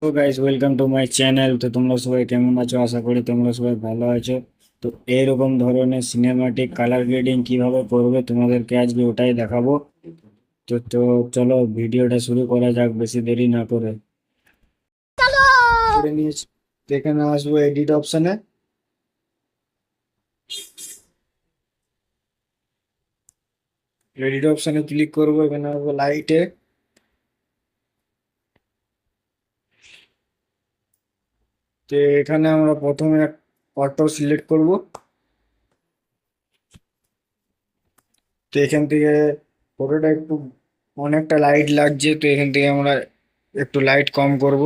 তো guys, welcome to my channel. তো তোমরা সবাই কেমন আছো? আশা করি তোমরা সবাই ভালো আছো। তো এইরকম ধরনের সিনেমাটিক কালার গ্রেডিং কিভাবে করবে তোমাদেরকে আজকে ওটাই দেখাবো। তো চলো ভিডিওটা শুরু করা যাক বেশি দেরি না করে। করে নিয়েছি। তো এখানে আসবো এডিট অপশনে। এডিট অপশনে ক্লিক করবো, এখানে আসবো লাইটে। তো এখানে আমরা প্রথমে অটো সিলেক্ট করব। তো এখান থেকে ফটোটা একটু অনেকটা লাইট লাগছে, তো এখান থেকে আমরা একটু লাইট কম করব।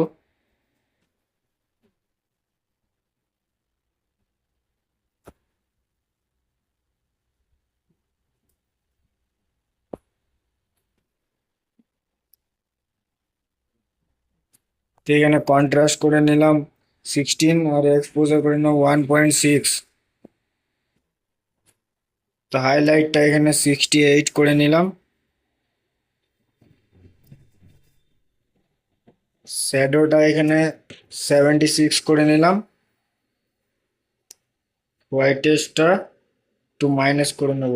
তো এখানে কন্ট্রাস্ট করে নিলাম 16 আর এক্সপোজার করে নিলাম 1.6। তো হাইলাইটটা এখানে 68 করে নিলাম। শ্যাডোটা এখানে 76 করে নিলাম। হোয়াইটেস্টটা একটু মাইনাস করে নেব,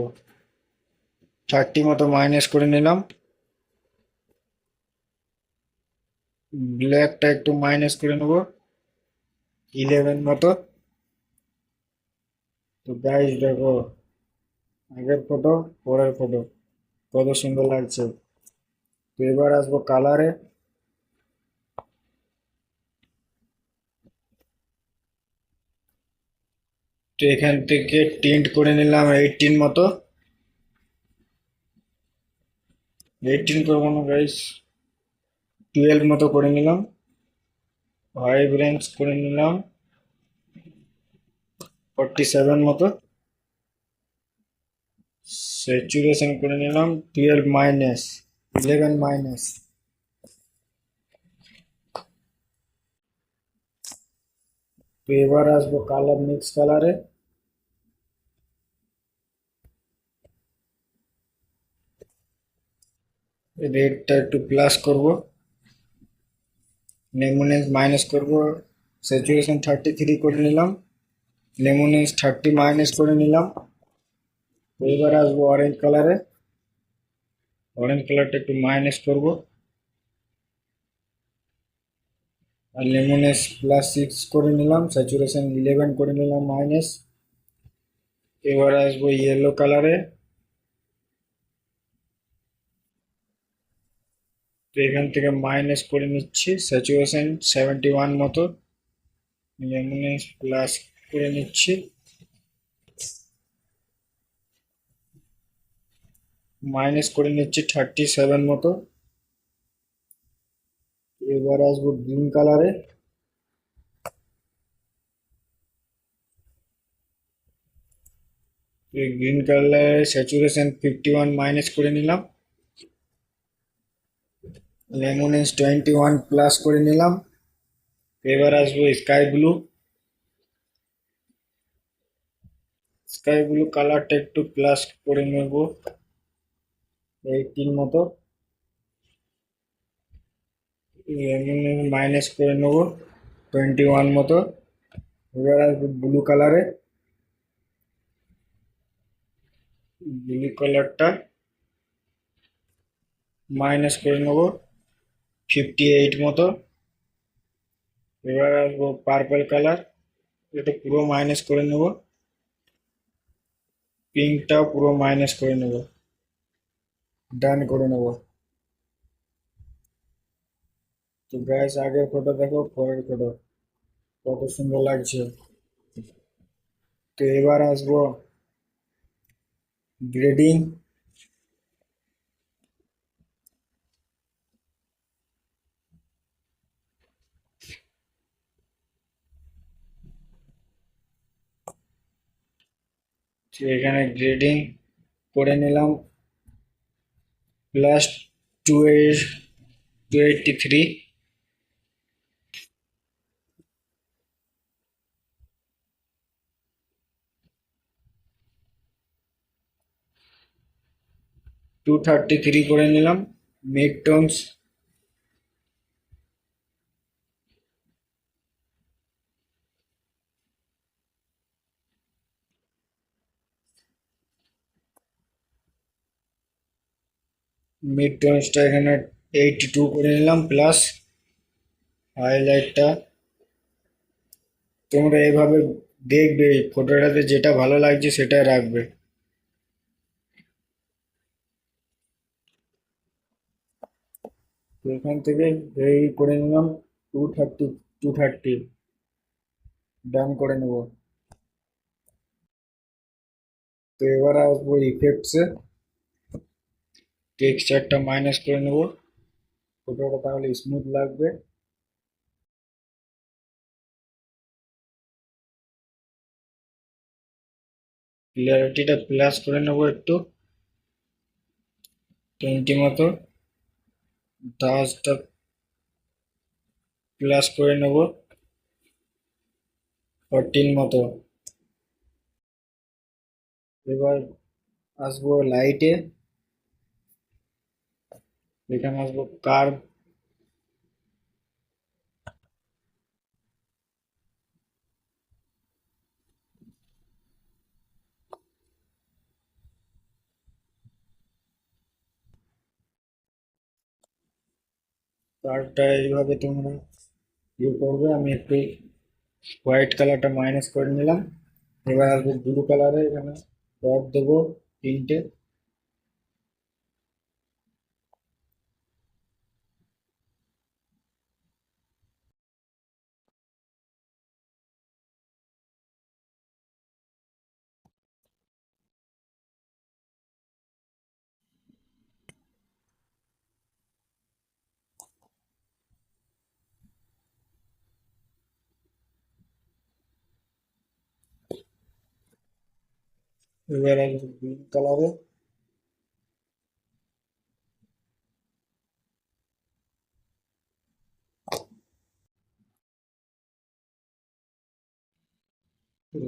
30 মতো মাইনাস করে নিলাম। ব্ল্যাকটা একটু মাইনাস করে নেব, 11 মতো। তো গাইস দেখো, আগের ফটো পরের ফটো কত সুন্দর লাগছে। তো এবার আসবো কালারে। তো এখান থেকে টিন্ট করে নিলাম 18 মতো। 18 করবো না গাইস, 12 মতো করে নিলাম। ভাইব্রেন্স করে নিলাম 47 মতো। স্যাচুরেশন করে নিলাম 12 মাইনাস, 11 মাইনাস। তো এবার আসবো কালার, মিক্স কালারে। রেডটা একটু প্লাস করব, লেমনেস মাইনাস করব। স্যাচুরেশন 33 করে নিলাম, লেমনেস 30 মাইনাস করে নিলাম। তো এবার আসবো অরেঞ্জ কালারে। অরেঞ্জ কালারটা একটু মাইনাস করব, আর লেমনেস +6 করে নিলাম, স্যাচুরেশন 11 করে নিলাম মাইনাস। এবার আসবো ইয়েলো কালারে। তো এখান থেকে মাইনাস করে নিচ্ছি, স্যাচুরেশন 71 মতো। লেমনেস প্লাস করে নিচ্ছি, মাইনাস করে নিচ্ছি 37 মতো। এবার আসবো গ্রিন কালারে। এই গ্রিন কালারে স্যাচুরেশন 51 মাইনাস করে নিলাম, লেমনেস 21 প্লাস করে নিলাম। এবার আসবো স্কাই ব্লু। স্কাই ব্লু কালারটা একটু প্লাস করে নেব, 18 মতো। লেমনেস মাইনাস করে নেব 21 মতো। এবার আসবো ব্লু কালারে। ব্লু কালারটা মাইনাস করে নেব 58 মতো। এবার আসবো পার্পল কালার, এটা পুরো মাইনাস করে নেব। পিঙ্কটাও পুরো মাইনাস করে নেব, ডান করে নেব। তো গ্যাস আগের ফটো দেখো, পরের ফটো কত সুন্দর লাগছে। তো এবার আসবো গ্রেডিং। এখানে গ্রেডিং করে নিলাম প্লাস 283। 233 করে নিলাম। মিড টোনস মিড টোনসটা এখানে 82 করে নিলাম, প্লাস হাইলাইটটা তোমরা এইভাবে দেখবে, ফটোটাতে যেটা ভালো লাগছে সেটাই রাখবে। তো এখান থেকে এই করে নিলাম 230 ডান করে নেব। তো এবার আসবো ইফেক্টসে, টেক্সচারটা মাইনাস করে নেব, ফটোটা তাহলে স্মুথ লাগবে। ক্লিয়ারিটিটা প্লাস করে নেব একটু 20 মতো, দাসটা প্লাস করে নেব 14 মতো। এবার আসবো লাইটে, এখানে আসবো কার্ভ, কার্ভটা এইভাবে তোমরা ইয়ে করবে। আমি একটু হোয়াইট কালারটা মাইনাস করে নিলাম। এবার আসবো ব্লু কালারে, এখানে ডট দেবো 3টে। এবার আসবো গ্রিন কালারে,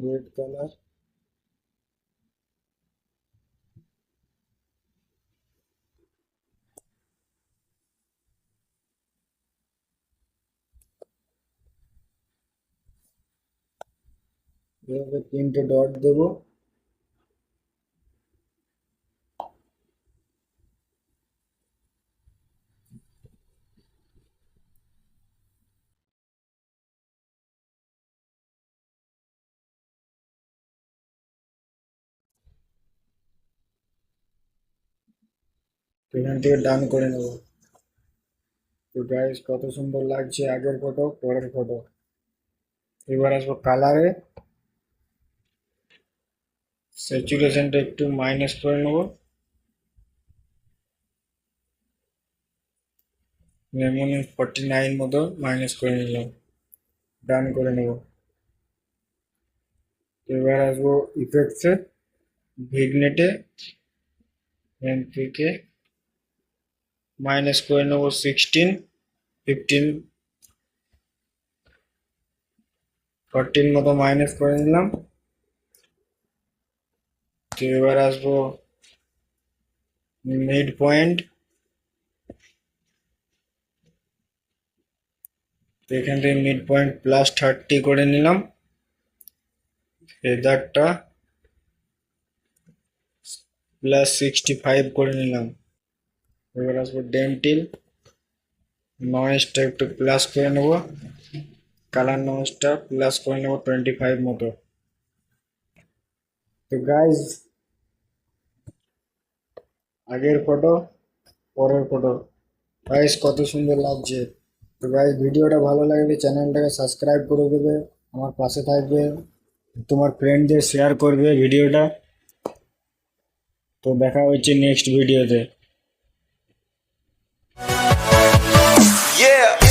রেড কালার, এভাবে 3টে ডট দেবো। এখান থেকে ডান করে নেবো। তো গাইস, কত সুন্দর লাগছে আগের ফটো পরের ফটো। এবার আসবো কালারে, স্যাচুরেশনটা একটু মাইনাস করে নেবো, যেমন 49 মতো মাইনাস করে নিলাম, ডান করে নেব। এবার আসবো ইফেক্টসে, ভিগনেটে এখান থেকে মাইনাস করে নেবো 16, 15, 14 মতো মাইনাস করে নিলাম। তো এবার আসবো মিড পয়েন্ট, তো এখান থেকে মিড পয়েন্ট প্লাস 30 করে নিলাম। ফেদারটা প্লাস 65 করে নিলাম। এবার আসবো ডেন্টিল, নয়েজটা একটু প্লাস করে নেব, কালার নয়েজটা প্লাস করে নেব 25 মতো। তো গাইজ, আগের ফটো পরের ফটো, গাইজ কত সুন্দর লাগছে। তো গাইজ, ভিডিওটা ভালো লাগলে চ্যানেলটাকে সাবস্ক্রাইব করে দেবে, আমার পাশে থাকবে, তোমার ফ্রেন্ডদের শেয়ার করবে ভিডিওটা। তো দেখা হচ্ছে নেক্সট ভিডিওতে। Yeah.